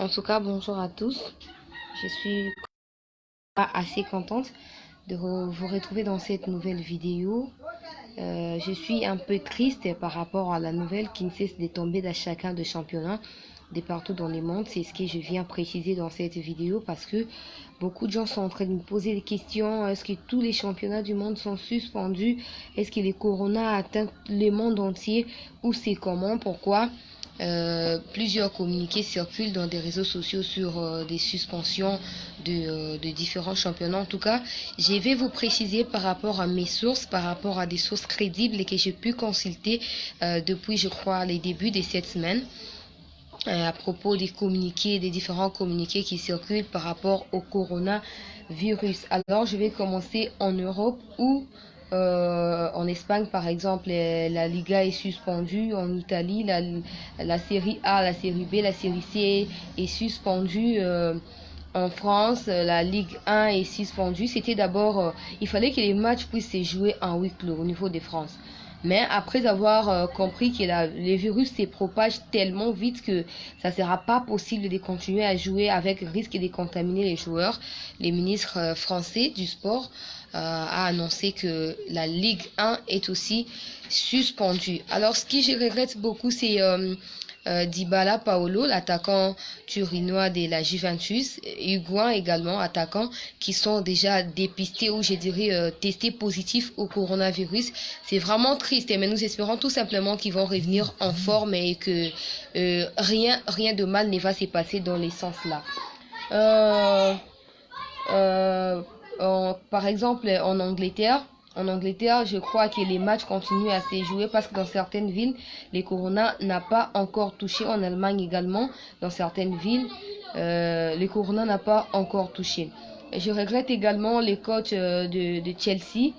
En tout cas, bonjour à tous. Je suis assez contente de vous retrouver dans cette nouvelle vidéo. Je suis un peu triste par rapport à la nouvelle qui ne cesse de tomber dans chacun de championnats de partout dans le monde. C'est ce que je viens préciser dans cette vidéo parce que beaucoup de gens sont en train de me poser des questions. Est-ce que tous les championnats du monde sont suspendus? Est-ce que le corona atteint le monde entier? Ou c'est comment? Pourquoi? Plusieurs communiqués circulent dans des réseaux sociaux sur des suspensions de différents championnats. En tout cas, je vais vous préciser par rapport à mes sources, par rapport à des sources crédibles et que j'ai pu consulter depuis, je crois, les débuts de cette semaine. À propos des communiqués, des différents communiqués qui circulent par rapport au coronavirus. Alors, je vais commencer en Europe où en Espagne, par exemple, la Liga est suspendue. En Italie, la série A, la série B, la série C est suspendue. En France, la Ligue 1 est suspendue. C'était d'abord, il fallait que les matchs puissent se jouer en huis clos au niveau de France. Mais après avoir compris que le virus se propage tellement vite que ça ne sera pas possible de continuer à jouer avec risque de contaminer les joueurs, le ministre français du sport a annoncé que la Ligue 1 est aussi suspendue. Alors ce que je regrette beaucoup, c'est Dybala Paolo, l'attaquant turinois de la Juventus, Higuain également, attaquant, qui sont déjà dépistés ou je dirais testés positifs au coronavirus. C'est vraiment triste, mais nous espérons tout simplement qu'ils vont revenir en forme et que rien de mal ne va se passer dans les sens là. Par exemple, en Angleterre, je crois que les matchs continuent à se jouer parce que dans certaines villes, le corona n'a pas encore touché. En Allemagne également, dans certaines villes, le corona n'a pas encore touché. Je regrette également les coachs de Chelsea,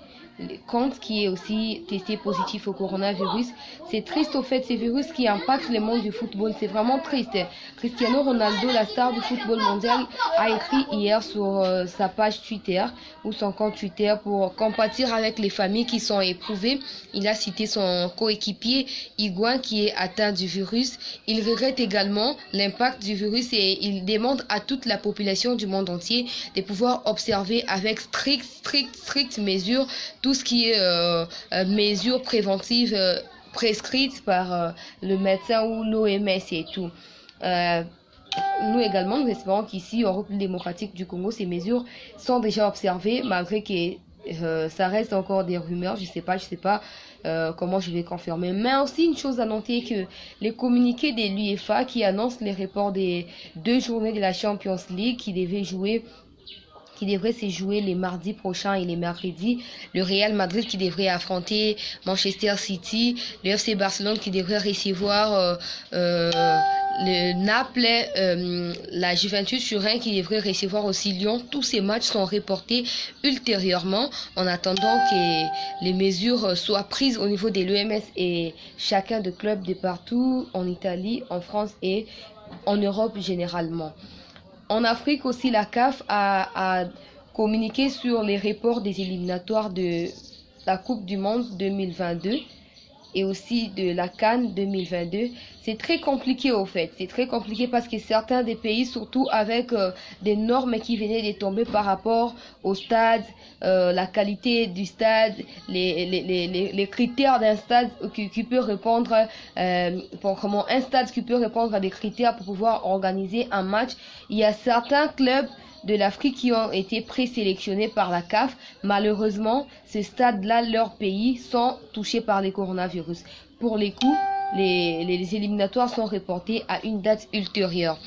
Conte qui est aussi testé positif au coronavirus. C'est triste au fait, ces virus qui impactent le monde du football. C'est vraiment triste. Cristiano Ronaldo, la star du football mondial, a écrit hier sur sa page Twitter ou son compte Twitter pour compatir avec les familles qui sont éprouvées. Il a cité son coéquipier Higuain qui est atteint du virus. Il regrette également l'impact du virus et il demande à toute la population du monde entier de pouvoir observer avec strictes mesures tout ce qui est mesures préventives prescrites par le médecin ou l'OMS et tout. Nous également, nous espérons qu'ici, en République démocratique du Congo, ces mesures sont déjà observées, malgré que ça reste encore des rumeurs. Je sais pas comment je vais confirmer. Mais aussi une chose à noter que les communiqués de l'UEFA qui annoncent les reports des 2 journées de la Champions League qui devrait se jouer les mardis prochains et les mercredis. Le Real Madrid qui devrait affronter Manchester City, le FC Barcelone qui devrait recevoir le Naples, la Juventus Turin qui devrait recevoir aussi Lyon. Tous ces matchs sont reportés ultérieurement en attendant que les mesures soient prises au niveau de l'OMS et chacun de clubs de partout, en Italie, en France et en Europe généralement. En Afrique aussi, la CAF a communiqué sur les reports des éliminatoires de la Coupe du Monde 2022 et aussi de la CAN 2022. C'est très compliqué au fait. C'est très compliqué parce que certains des pays, surtout avec des normes qui venaient de tomber par rapport au stade, la qualité du stade, les critères d'un stade qui peut répondre, comment un stade qui peut répondre à des critères pour pouvoir organiser un match. Il y a certains clubs de l'Afrique qui ont été présélectionnés par la CAF. Malheureusement, ces stades-là, leur pays, sont touchés par les coronavirus. Pour les coups, les éliminatoires sont reportés à une date ultérieure.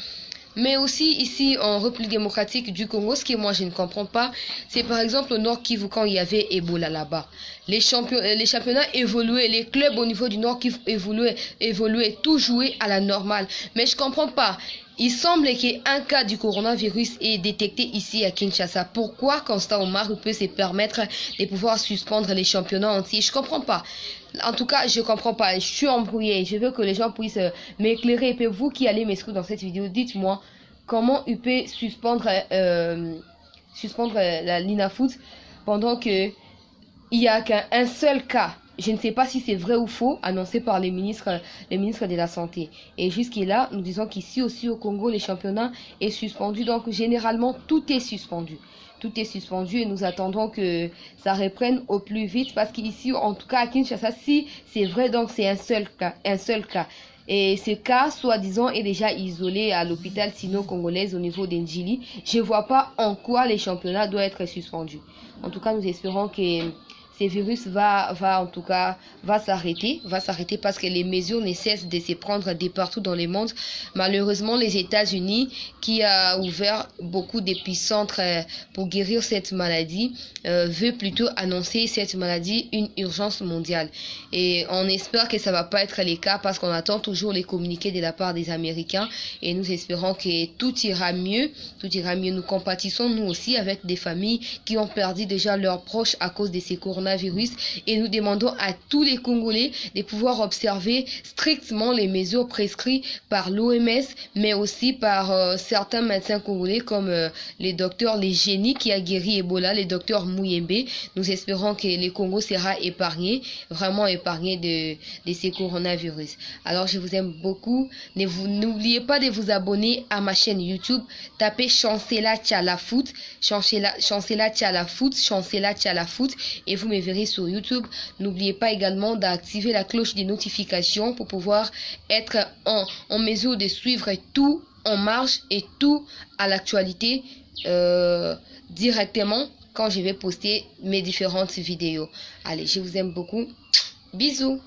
Mais aussi ici en République démocratique du Congo, ce que moi je ne comprends pas, c'est par exemple au Nord Kivu quand il y avait Ebola là-bas. Les championnats évoluaient, les clubs au niveau du Nord Kivu évoluaient, tout jouait à la normale. Mais je comprends pas. Il semble qu'un cas du coronavirus est détecté ici à Kinshasa. Pourquoi Constant Omar peut se permettre de pouvoir suspendre les championnats entiers? Je comprends pas. En tout cas, je comprends pas. Je suis embrouillée. Je veux que les gens puissent m'éclairer. Et puis vous qui allez m'exclure dans cette vidéo, dites-moi comment il peut suspendre la Linafoot pendant que il y a qu'un seul cas je ne sais pas si c'est vrai ou faux, annoncé par les ministres de la Santé. Et jusqu'à nous disons qu'ici aussi au Congo, le championnat est suspendu. Donc, généralement, tout est suspendu. Tout est suspendu et nous attendons que ça reprenne au plus vite parce qu'ici, en tout cas à Kinshasa, si c'est vrai, donc c'est un seul cas. Un seul cas. Et ce cas, soi-disant, est déjà isolé à l'hôpital sino-congolaise au niveau d'Endjili. Je ne vois pas en quoi les championnats doivent être suspendus. En tout cas, nous espérons que ce virus va s'arrêter parce que les mesures ne cessent de se prendre de partout dans le monde. Malheureusement, les États-Unis, qui a ouvert beaucoup d'épicentres pour guérir cette maladie, veut plutôt annoncer cette maladie une urgence mondiale. Et on espère que ça va pas être le cas parce qu'on attend toujours les communiqués de la part des Américains et nous espérons que tout ira mieux. Tout ira mieux. Nous compatissons nous aussi avec des familles qui ont perdu déjà leurs proches à cause de ces coronavirus et nous demandons à tous les Congolais de pouvoir observer strictement les mesures prescrites par l'OMS mais aussi par certains médecins congolais comme le docteur Legeni qui a guéri Ebola, le docteur Mouyembe. Nous espérons que le Congo sera épargné, vraiment épargné de ces coronavirus. Alors je vous aime beaucoup. N'oubliez pas de vous abonner à ma chaîne YouTube. Tapez Chancela Tchala Foot, Chancela Tchala Foot, Chancela Tchala Foot et vous me verrez sur YouTube. N'oubliez pas également d'activer la cloche des notifications pour pouvoir être en mesure de suivre tout en marche et tout à l'actualité directement quand je vais poster mes différentes vidéos. Allez, je vous aime beaucoup. Bisous.